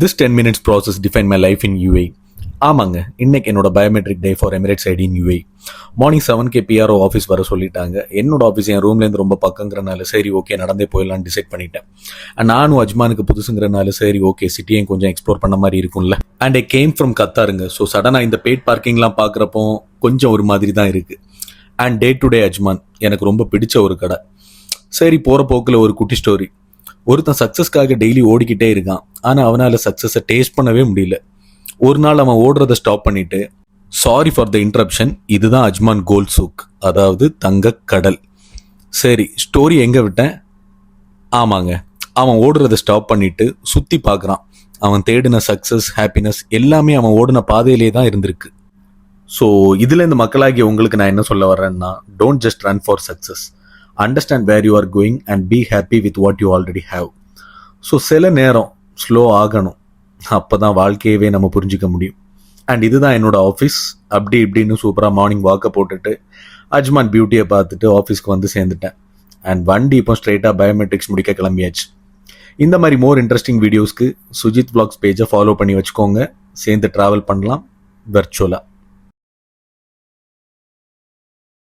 This 10 minutes process defined my life in UAE. ஆமாங்க, இன்னைக்கு என்னோட biometric day for Emirates ID in UAE. Morning 7 PRO office வர சொல்லிட்டாங்க. என்னோட ஆஃபீஸ் என் ரூம்லேருந்து ரொம்ப பக்கங்கிறனால சரி ஓகே நடந்தே போயிடலான்னு டிசைட் பண்ணிட்டேன். நானும் அஜ்மானுக்கு புதுசுங்கிறனால சரி ஓகே சிட்டியையும் கொஞ்சம் எக்ஸ்ப்ளோர் பண்ண மாதிரி இருக்கும்ல. அண்ட் ஐ கேம் ஃப்ரம் கத்தாருங்க. ஸோ சடனாக இந்த பெய்ட் பார்க்கிங்லாம் பார்க்குறப்போ கொஞ்சம் ஒரு மாதிரி தான் இருக்குது. And day to day Ajman எனக்கு ரொம்ப பிடிச்ச ஒரு கடை. சரி போகிற போக்கில் ஒரு குட்டி ஸ்டோரி. ஒருத்தன் சக்ஸஸ்க்காக டெய்லி ஓடிக்கிட்டே இருக்கான். ஆனால் அவனால் சக்ஸஸை டேஸ்ட் பண்ணவே முடியல. ஒரு நாள் அவன் ஓடுறதை ஸ்டாப் பண்ணிட்டு, சாரி ஃபார் த இன்டரப்ஷன், இதுதான் அஜ்மான் கோல்ட் சூக், அதாவது தங்க கடல். சரி ஸ்டோரி எங்கே விட்டேன்? ஆமாங்க, அவன் ஓடுறதை ஸ்டாப் பண்ணிட்டு சுற்றி பார்க்குறான். அவன் தேடின சக்ஸஸ் ஹாப்பினஸ் எல்லாமே அவன் ஓடின பாதையிலே தான் இருந்திருக்கு. ஸோ இதுலேருந்து மக்களாகிய உங்களுக்கு நான் என்ன சொல்ல வர்றேன்னா, don't just run for success, understand where you are going and be happy with what you already have. So சில நேரம் ஸ்லோ ஆகணும், அப்போ தான் வாழ்க்கையவே நம்ம புரிஞ்சிக்க முடியும். அண்ட் இதுதான் என்னோட ஆஃபீஸ். அப்படி இப்படின்னு சூப்பராக மார்னிங் வாக்கை போட்டுட்டு அஜ்மான் பியூட்டியை பார்த்துட்டு ஆஃபீஸ்க்கு வந்து சேர்ந்துட்டேன். அண்ட் வண்டி இப்போ ஸ்ட்ரெயிட்டாக பயோமெட்ரிக்ஸ் முடிக்க கிளம்பியாச்சு. இந்த மாதிரி மோர் இன்ட்ரெஸ்டிங் வீடியோஸ்க்கு சுஜித் vlogs பேஜை ஃபாலோ பண்ணி வச்சுக்கோங்க. சேர்ந்து ட்ராவல் பண்ணலாம் வெர்ச்சுவலாக.